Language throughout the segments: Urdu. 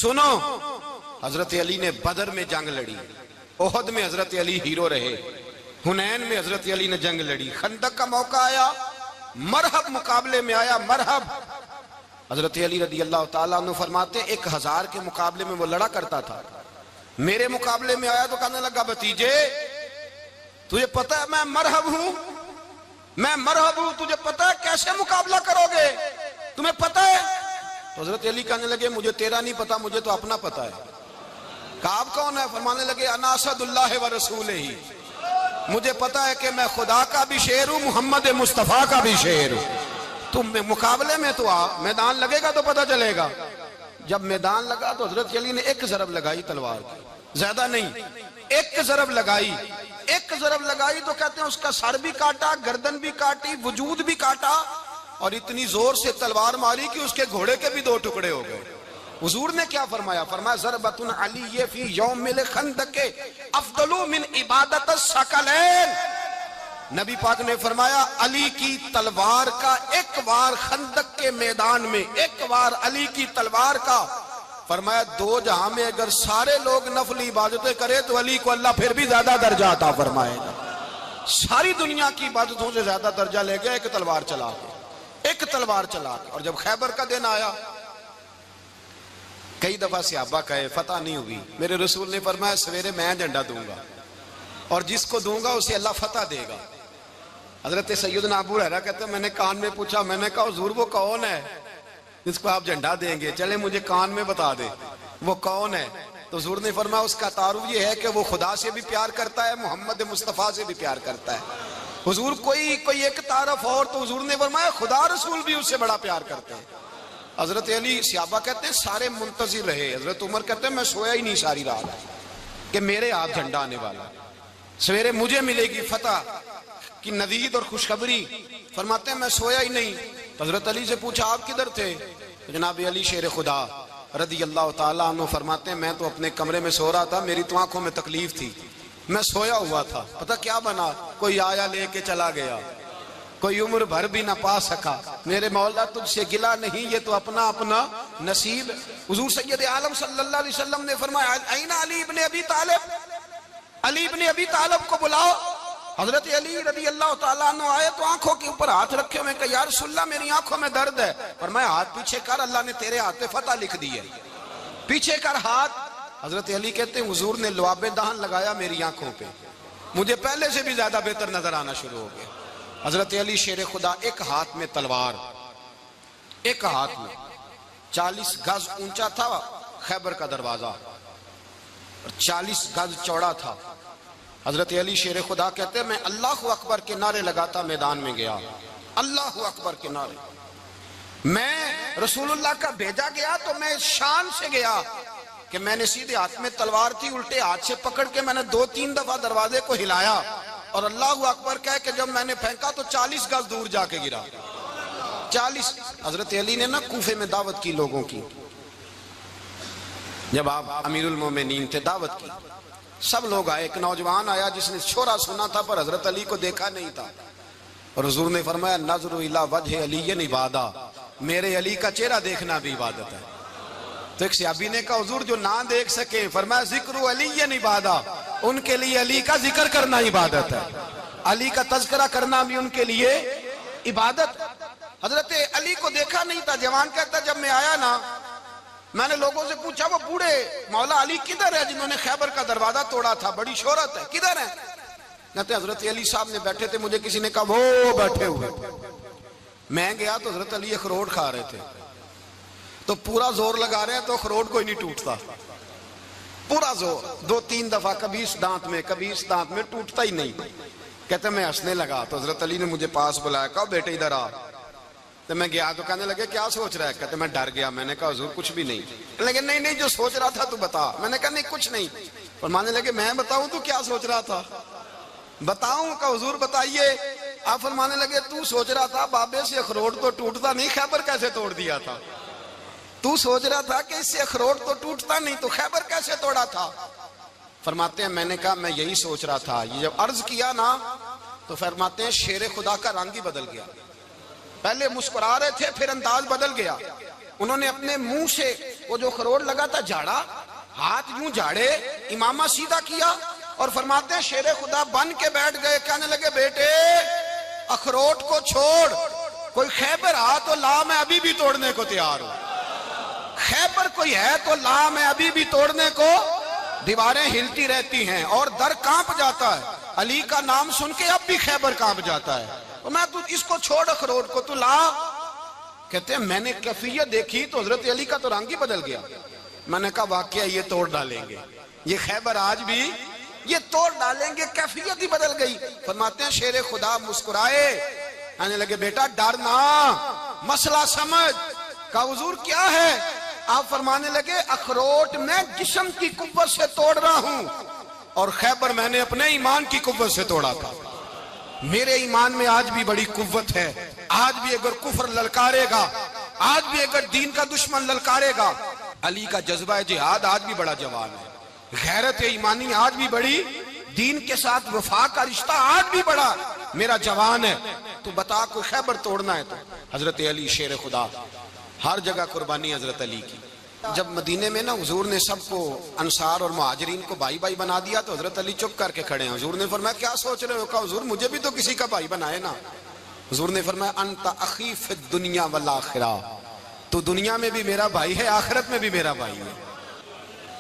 سنو، حضرت علی نے بدر میں جنگ لڑی، احد میں حضرت علی ہیرو رہے، حنین میں حضرت علی نے جنگ لڑی، خندق کا موقع آیا، مرحب مقابلے میں آیا، مرحب۔ حضرت علی رضی اللہ تعالیٰ عنہ فرماتے 1000 کے مقابلے میں وہ لڑا کرتا تھا، میرے مقابلے میں آیا تو کہنے لگا بھتیجے تجھے پتہ ہے میں مرحب ہوں، میں مرحب ہوں، تجھے پتہ ہے کیسے مقابلہ کرو گے، تمہیں پتہ ہے؟ تو حضرت علی کہنے لگے مجھے تیرا نہیں پتا، مجھے تو اپنا پتہ ہے۔ کہا آپ کون ہے؟ فرمانے لگے انا اسد اللہ و رسولہ، مجھے پتا ہے کہ میں خدا کا بھی شیر ہوں، محمد مصطفیٰ کا بھی شیر ہوں۔ تم مقابلے میں تو آ، میدان لگے گا تو پتا چلے گا۔ جب میدان لگا تو حضرت علی نے ایک ضرب لگائی تلوار کی، زیادہ نہیں، ایک ضرب لگائی، ایک ضرب لگائی تو کہتے ہیں اس کا سر بھی کاٹا، گردن بھی کاٹی، وجود بھی کاٹا، اور اتنی زور سے تلوار ماری کہ اس کے گھوڑے کے بھی 2 ٹکڑے ہو گئے۔ حضور نے کیا فرمایا؟ فرمایا ضربۃ علی فی یوم الخندق افضل من عبادت الثقلین۔ نبی پاک نے فرمایا علی کی تلوار کا ایک وار خندق کے میدان میں، ایک وار علی کی تلوار کا، فرمایا 2 جہاں میں اگر سارے لوگ نفل عبادتیں کرے تو علی کو اللہ پھر بھی زیادہ درجہ عطا فرمائے گا۔ ساری دنیا کی عبادتوں سے زیادہ درجہ لے گیا ایک تلوار چلا کے، ایک تلوار چلا کے۔ اور جب خیبر کا دن آیا، کئی دفعہ صحابہ کہے فتح نہیں ہوئی، میرے رسول نے فرمایا سویرے میں جھنڈا دوں گا اور جس کو دوں گا اسے اللہ فتح دے گا۔ حضرت سیدنا ابو ہریرہ کہتے ہیں میں نے کان میں پوچھا، میں نے کہا حضور وہ کون ہے جس کو آپ جھنڈا دیں گے؟ چلے مجھے کان میں بتا دے وہ کون ہے۔ تو حضور نے فرمایا اس کا تعارف یہ ہے کہ وہ خدا سے بھی پیار کرتا ہے، محمد مصطفیٰ سے بھی پیار کرتا ہے۔ حضور کوئی ایک تعارف اور، تو حضور نے فرمایا خدا رسول بھی اس سے بڑا پیار کرتے ہیں۔ حضرت علی صحابہ کہتے ہیں سارے منتظر رہے، حضرت عمر کہتے ہیں میں سویا ہی نہیں ساری رات کہ میرے ہاتھ جھنڈا آنے والا، سویرے مجھے ملے گی فتح کی نوید اور خوشخبری۔ فرماتے ہیں میں سویا ہی نہیں۔ حضرت علی سے پوچھا آپ کدھر تھے؟ جناب علی شیر خدا رضی اللہ تعالیٰ عنہ فرماتے ہیں میں تو اپنے کمرے میں سو رہا تھا، میری تو آنکھوں میں تکلیف تھی، میں سویا ہوا تھا، پتہ کیا بنا؟ کوئی آیا لے کے چلا گیا، کوئی عمر بھر بھی نہ پا سکا۔ میرے مولا تجھ سے گلا نہیں، یہ تو اپنا اپنا نصیب۔ حضور سید عالم صلی اللہ علیہ وسلم نے فرمایا این علی ابن ابی طالب، علی ابن ابی طالب کو بلاؤ۔ حضرت علی رضی اللہ تعالیٰ عنہ آئے تو آنکھوں کے اوپر ہاتھ رکھے ہوئے کہ یا رسول اللہ میری آنکھوں میں درد ہے۔ فرمایا ہاتھ پیچھے کر، اللہ نے تیرے ہاتھ پہ فتح لکھ دی ہے، پیچھے کر ہاتھ۔ حضرت علی کہتے ہیں حضور نے لعاب دہن لگایا میری آنکھوں پہ، مجھے پہلے سے بھی زیادہ بہتر نظر آنا شروع ہو گیا۔ حضرت علی شیر خدا ایک ہاتھ میں تلوار، ایک ہاتھ میں 40 گز اونچا تھا خیبر کا دروازہ اور 40 گز چوڑا تھا۔ حضرت علی شیر خدا کہتے ہیں میں اللہ اکبر کے نعرے لگاتا میدان میں گیا، اللہ اکبر کے نعرے۔ میں رسول اللہ کا بھیجا گیا تو میں شان سے گیا کہ میں نے سیدھے ہاتھ میں تلوار تھی، الٹے ہاتھ سے پکڑ کے میں نے 2-3 دفعہ دروازے کو ہلایا اور اللہ اکبر کہہ کہ جب میں نے پھینکا تو 40 گز دور جا کے گرا، 40۔ حضرت علی نے نا کوفے میں دعوت کی لوگوں کی، جب آپ امیر المومنین تھے دعوت کی، سب لوگ آئے، ایک نوجوان آیا جس نے شورا سنا تھا پر حضرت علی کو دیکھا نہیں تھا، اور حضور نے فرمایا نظر الی وجہ علی عبادہ، میرے علی کا چہرہ دیکھنا بھی عبادت ہے۔ تو ایک صحابی نے کہا حضور جو نہ دیکھ سکے، فرمایا ذکر علی عبادہ، ان کے لیے علی کا ذکر کرنا عبادت ہے، علی کا تذکرہ کرنا بھی ان کے لیے عبادت۔ حضرت علی کو دیکھا نہیں تھا، جوان کہتا جب میں آیا نا میں نے لوگوں سے پوچھا وہ بوڑھے مولا علی کدھر ہے جنہوں نے خیبر کا دروازہ توڑا تھا، بڑی شہرت ہے، کدھر ہے؟ کہتے حضرت علی صاحب نے بیٹھے تھے، مجھے کسی نے کہا وہ بیٹھے ہوئے۔ میں گیا تو حضرت علی اخروٹ کھا رہے تھے، تو پورا زور لگا رہے ہیں تو اخروٹ کوئی نہیں ٹوٹتا، پورا زور 2-3 دفعہ، کبھی اس دانت میں کبھی اس دانت میں، ٹوٹتا ہی نہیں۔ کہتے میں ہنسنے لگا تو حضرت علی نے مجھے پاس بلایا، کہا بیٹے ادھر آ۔ تو میں گیا تو کہنے لگے کیا سوچ رہا ہے؟ کہتے میں ڈر گیا، میں نے کہا حضور کچھ بھی نہیں۔ لیکن نہیں جو سوچ رہا تھا تو بتا۔ میں نے کہا نہیں کچھ نہیں۔ فرمانے لگے میں بتاؤں تو کیا سوچ رہا تھا؟ بتاؤں؟ کہ حضور بتائیے۔ آپ فرمانے لگے تو سوچ رہا تھا بابے سے اخروٹ تو ٹوٹتا نہیں، خیبر کیسے توڑ دیا تھا؟ تو سوچ رہا تھا کہ اس سے اخروٹ تو ٹوٹتا نہیں تو خیبر کیسے توڑا تھا؟ فرماتے ہیں میں نے کہا میں یہی سوچ رہا تھا۔ یہ جب عرض کیا نا تو فرماتے ہیں شیر خدا کا رنگ ہی بدل گیا، پہلے مسکرا رہے تھے پھر انداز بدل گیا۔ انہوں نے اپنے منہ سے وہ جو اخروٹ لگا تھا جھاڑا، ہاتھ یوں جھاڑے، امامہ سیدھا کیا اور فرماتے ہیں شیر خدا بن کے بیٹھ گئے، کہنے لگے بیٹے اخروٹ کو چھوڑ، کوئی خیبر آ تو لا، میں ابھی بھی توڑنے کو تیار ہوں، خیبر کوئی ہے تو لا، میں ابھی بھی توڑنے کو، دیواریں ہلتی رہتی ہیں اور در کانپ جاتا ہے، علی کا نام سن کے اب بھی خیبر کانپ جاتا ہے، اور میں تو اس کو چھوڑ اخروٹ کو تو لا۔ کہتے ہیں میں نے کیفیت دیکھی تو حضرت علی کا تو رنگ ہی بدل گیا، میں نے کہا واقعہ یہ توڑ ڈالیں گے، یہ خیبر آج بھی یہ توڑ ڈالیں گے، کیفیت ہی بدل گئی۔ فرماتے ہیں شیر خدا مسکرائے، کہنے لگے بیٹا ڈرنا، مسئلہ سمجھ۔ کہا حضور کیا ہے؟ آپ فرمانے لگے اخروٹ میں جسم کی قوت سے توڑ رہا ہوں اور خیبر میں نے اپنے ایمان کی قوت سے توڑا تھا، میرے ایمان میں آج بھی بڑی قوت ہے، آج بھی اگر کفر للکارے گا، آج بھی اگر دین کا دشمن للکارے گا، علی کا جذبہ جہاد آج بھی بڑا جوان ہے، غیرت ایمانی آج بھی بڑی، دین کے ساتھ وفا کا رشتہ آج بھی بڑا میرا جوان ہے، تو بتا کوئی خیبر توڑنا ہے تو حضرت علی شیر خدا، ہر جگہ قربانی حضرت علی کی۔ جب مدینے میں نا حضور نے سب کو انصار اور مہاجرین کو بھائی بھائی بنا دیا تو حضرت علی چپ کر کے کھڑے ہیں، حضور نے فرمایا کیا سوچ رہے ہو؟ کہا حضور مجھے بھی تو کسی کا بھائی بنائے نا۔ حضور نے فرمایا انت اخی فی الدنیا والآخرہ، تو دنیا میں بھی میرا بھائی ہے، آخرت میں بھی میرا بھائی ہے۔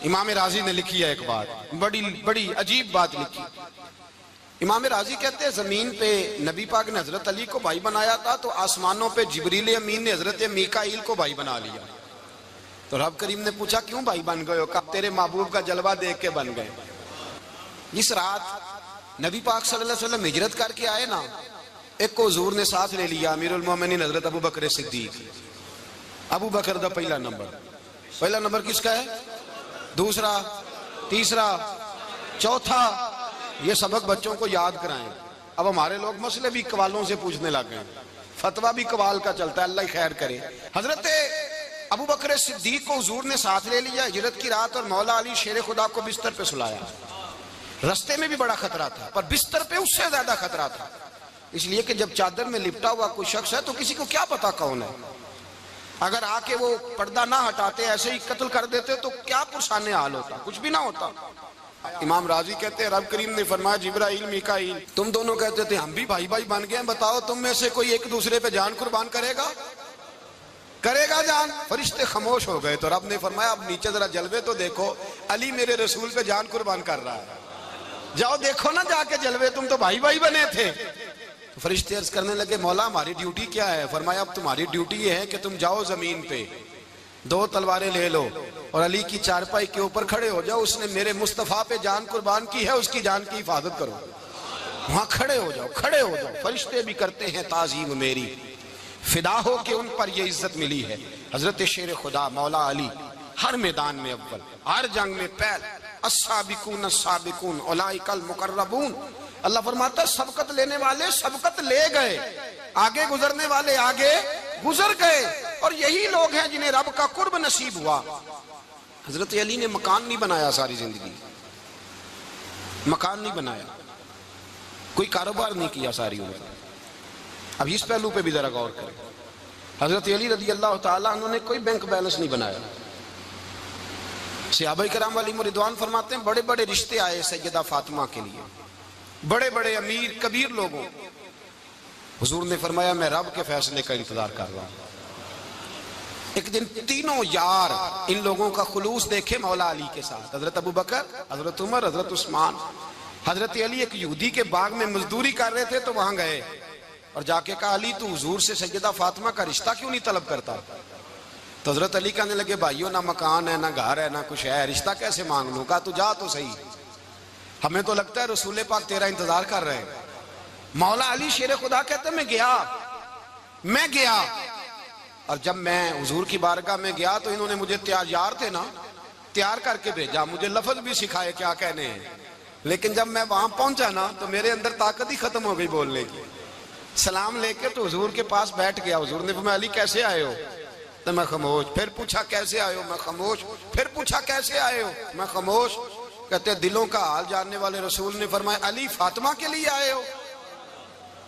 امام راضی نے لکھی ہے ایک بات، بڑی عجیب بات لکھی۔ امام راضی کہتے ہیں زمین پہ نبی پاک نے حضرت علی کو بھائی بنایا تھا تو آسمانوں پہ جبریل امین نے حضرت میکائیل کو بھائی بنا لیا، تو رب کریم نے پوچھا کیوں بھائی بن گئے ہو؟ کہا تیرے محبوب کا جلوہ دیکھ کے بن گئے۔ اس رات نبی پاک صلی اللہ علیہ وسلم ہجرت کر کے آئے نا، ایک کو حضور نے ساتھ لے لیا، امیر المومنین حضرت ابو بکر صدیق۔ ابو بکر دا پہلا نمبر کس کا ہے؟ دوسرا، تیسرا، چوتھا، یہ سبق بچوں کو یاد کرائیں۔ اب ہمارے لوگ مسئلے بھی قوالوں سے پوچھنے لگ گئے، فتویٰ بھی قوال کا چلتا ہے، اللہ خیر کرے۔ حضرت ابو بکر صدیق کو حضور نے ساتھ لے لیا ہجرت کی رات، اور مولا علی شیر خدا کو بستر پہ سلایا۔ رستے میں بھی بڑا خطرہ تھا پر بستر پہ اس سے زیادہ خطرہ تھا، اس لیے کہ جب چادر میں لپٹا ہوا کوئی شخص ہے تو کسی کو کیا پتا کون ہے، اگر آ کے وہ پردہ نہ ہٹاتے ایسے ہی قتل کر دیتے تو کیا پرسان حال ہوتا، کچھ بھی نہ ہوتا۔ امام راضی کہتے ہیں رب کریم نے فرمایا جبرائیل میکائیل تم دونوں کہتے تھے ہم بھی بھائی بھائی بن گئے ہیں، بتاؤ تم میں سے کوئی ایک دوسرے پہ جان قربان کرے گا جان؟ فرشتے خاموش ہو گئے تو رب نے فرمایا اب نیچے ذرا جلوے تو دیکھو، علی میرے رسول پہ جان قربان کر رہا ہے، جاؤ دیکھو نا جا کے جلوے، تم تو بھائی بھائی بنے تھے۔ تو فرشتے عرض کرنے لگے مولا ہماری ڈیوٹی کیا ہے؟ فرمایا اب تمہاری ڈیوٹی یہ ہے کہ تم جاؤ زمین پہ 2 تلواریں لے لو اور علی کی چارپائی کے اوپر کھڑے ہو جاؤ، اس نے میرے مصطفیٰ پہ جان قربان کی ہے، اس کی جان کی حفاظت کرو، وہاں کھڑے ہو جاؤ۔ فرشتے بھی کرتے ہیں تعظیم میری، فدا ہو کہ ان پر یہ عزت ملی ہے۔ حضرت شیر خدا مولا علی ہر میدان میں اول، ہر جنگ میں پہل، السابقون السابقون اولئک المقربون۔ اللہ فرماتا ہے سبقت لینے والے سبقت لے گئے، آگے گزرنے والے آگے گزر گئے، اور یہی لوگ ہیں جنہیں رب کا قرب نصیب ہوا۔ حضرت علی نے مکان نہیں بنایا، ساری زندگی مکان نہیں بنایا، کوئی کاروبار نہیں کیا ساری عمر۔ اب اس پہلو پہ بھی ذرا غور کریں، حضرت علی رضی اللہ تعالیٰ انہوں نے کوئی بینک بیلنس نہیں بنایا۔ صحابہ کرام علیہم رضوان فرماتے ہیں بڑے بڑے رشتے آئے سیدہ فاطمہ کے لیے، بڑے بڑے امیر کبیر لوگوں، حضور نے فرمایا میں رب کے فیصلے کا انتظار کر رہا ہوں۔ ایک دن تینوں یار ان لوگوں کا خلوص دیکھے مولا علی کے ساتھ، حضرت ابو بکر، حضرت عمر، حضرت عثمان۔ حضرت علی ایک یہودی کے باغ میں مزدوری کر رہے تھے تو وہاں گئے اور جا کے کہا علی تو حضور سے سیدہ فاطمہ کا رشتہ کیوں نہیں طلب کرتا؟ تو حضرت علی کہنے لگے بھائیو نہ مکان ہے نہ گھر ہے نہ کچھ ہے، رشتہ کیسے مانگ لوں؟ کہا تو جا تو صحیح، ہمیں تو لگتا ہے رسول پاک تیرا انتظار کر رہے ہیں۔ مولا علی شیر خدا کہتے ہیں میں گیا اور جب میں حضور کی بارگاہ میں گیا تو انہوں نے مجھے یار تھے نا تیار کر کے بھیجا، مجھے لفظ بھی سکھائے کیا کہنے ہیں، لیکن جب میں وہاں پہنچا نا تو میرے اندر طاقت ہی ختم ہو گئی بولنے کی۔ سلام لے کے تو حضور کے پاس بیٹھ گیا، حضور نے فرمایا علی کیسے آئے ہو؟ تو میں خاموش، پھر پوچھا کیسے آئے ہو؟ میں خاموش، پھر پوچھا کیسے آئے ہو؟ میں خاموش۔ کہتے ہیں دلوں کا حال جاننے والے رسول نے فرمایا علی فاطمہ کے لیے آئے ہو؟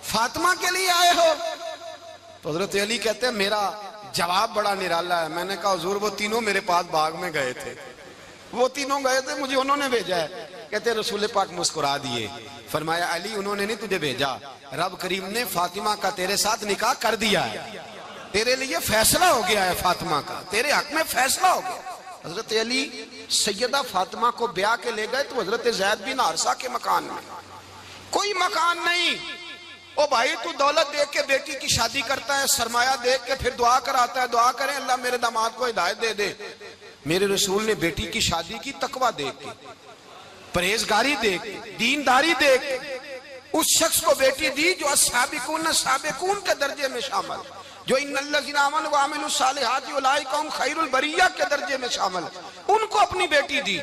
فاطمہ کے لیے آئے ہو؟ تو حضرت علی کہتے ہیں میرا جواب بڑا نرالا ہے. میں نے کہا حضور وہ تینوں میرے پاس باغ میں گئے تھے, وہ تینوں گئے تھے, مجھے انہوں نے بھیجا ہے. کہتے رسول پاک مسکرا دیے, فرمایا علی انہوں نے نہیں تجھے بھیجا, رب کریم نے فاطمہ کا تیرے ساتھ نکاح کر دیا ہے, تیرے لیے فیصلہ ہو گیا ہے فاطمہ کا, تیرے حق میں فیصلہ ہو گیا. حضرت علی سیدہ فاطمہ کو بیاہ کے لے گئے تو حضرت زید بن حارثہ کے مکان میں, کوئی مکان نہیں. او بھائی تو دولت دیکھ کے بیٹی کی شادی کرتا ہے, سرمایہ دیکھ کے پھر دعا کراتا ہے, دعا کریں اللہ میرے داماد کو ہدایت دے دے. میرے رسول نے بیٹی کی شادی کی تقوی دیکھ کے, پرہیزگاری دیکھ کے, دینداری دیکھ کے اس شخص کو بیٹی دی جو السابقون السابقون کے درجے میں شامل, جو ان الذین آمنوا وعملوا الصالحات اولئک هم خیر البریہ کے درجے میں شامل, ان کو اپنی بیٹی دی.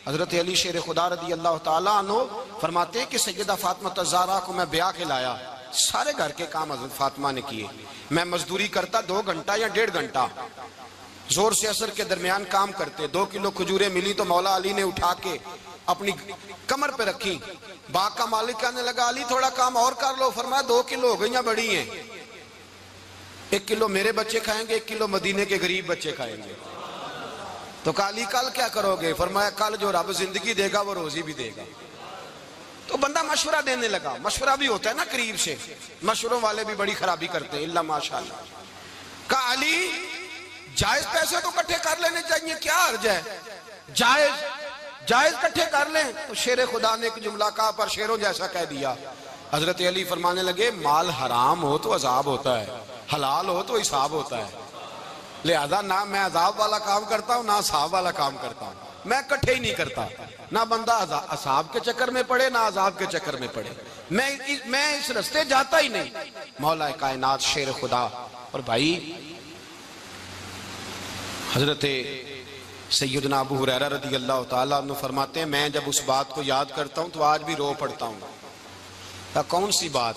حضرت علی شیر خدا رضی اللہ تعالیٰ عنہ فرماتے ہیں کہ سیدہ فاطمہ الزہرا کو میں بیاہ کے لایا, سارے گھر کے کام حضرت فاطمہ نے کیے. میں مزدوری کرتا 2 گھنٹہ یا 1.5 گھنٹہ, زور سے عصر کے درمیان کام کرتے. 2 کلو کھجوریں ملی تو مولا علی نے اٹھا کے اپنی کمر پہ رکھی. باغ کا مالک کہنے لگا علی تھوڑا کام اور کر لو. فرمایا 2 کلو ہو گئیں بڑی ہیں, 1 کلو میرے بچے کھائیں گے, 1 کلو مدینے کے غریب بچے کھائیں گے. تو کہا علی کل کیا کرو گے؟ فرمایا کل جو رب زندگی دے گا وہ روزی بھی دے گا. تو بندہ مشورہ دینے لگا, مشورہ بھی ہوتا ہے نا قریب سے, مشوروں والے بھی بڑی خرابی کرتے ہیں اللہ ماشاءاللہ. کہا علی جائز پیسے تو کٹھے کر لینے چاہیے, کیا حرج ہے, جائز کٹھے کر لیں. تو شیر خدا نے ایک جملہ کہا پر شیروں جیسا کہہ دیا. حضرت علی فرمانے لگے مال حرام ہو تو عذاب ہوتا ہے, حلال ہو تو حساب ہوتا ہے, لہذا نہ میں عذاب والا کام کرتا ہوں نہ حساب والا کام کرتا ہوں, میں کٹھے ہی نہیں کرتا. نہ بندہ حساب کے چکر میں پڑے نہ عذاب کے چکر میں پڑے, میں اس رستے جاتا ہی نہیں. مولا کائنات شیر خدا. اور بھائی حضرت سیدنا ابو ہریرہ رضی اللہ تعالیٰ عنہ فرماتے ہیں میں جب اس بات کو یاد کرتا ہوں تو آج بھی رو پڑتا ہوں. کون سی بات؟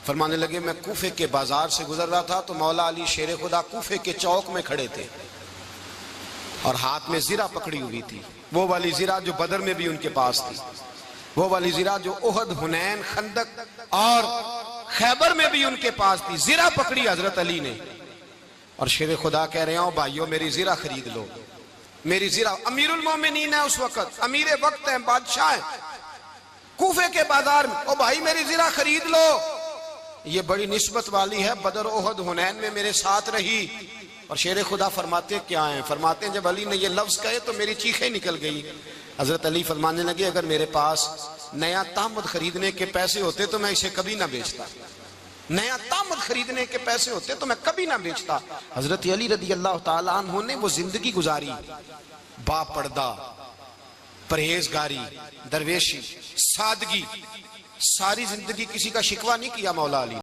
فرمانے لگے میں کوفے کے بازار سے گزر رہا تھا تو مولا علی شیر خدا کوفے کے چوک میں کھڑے تھے اور ہاتھ میں زرہ پکڑی ہوئی تھی, وہ والی زرہ جو بدر میں بھی ان کے پاس تھی, وہ والی زرہ جو احد, حنین, خندق اور خیبر میں بھی ان کے پاس تھی. زرہ پکڑی حضرت علی نے اور شیر خدا کہہ رہے ہیں بھائیو میری زرہ خرید لو, میری زرہ. امیر المومنین ہے اس وقت, امیر وقت ہیں, بادشاہ ہیں, کوفے کے بازار میں, او بھائی میری زرہ خرید لو. یہ بڑی نسبت والی ہے, بدر احد حنین میں میرے ساتھ رہی. اور شیر خدا فرماتے کیا ہیں؟ فرماتے ہیں جب علی نے یہ لفظ کہے تو میری چیخیں نکل گئی. حضرت علی فرمانے لگے اگر میرے پاس نیا تامد خریدنے کے پیسے ہوتے تو میں اسے کبھی نہ بیچتا, نیا تامد خریدنے کے پیسے ہوتے تو میں کبھی نہ بیچتا. حضرت علی رضی اللہ تعالیٰ عنہ نے وہ زندگی گزاری, با پردہ, پرہیزگاری, درویشی, سادگی, ساری زندگی کسی کا شکوہ نہیں کیا مولا علی.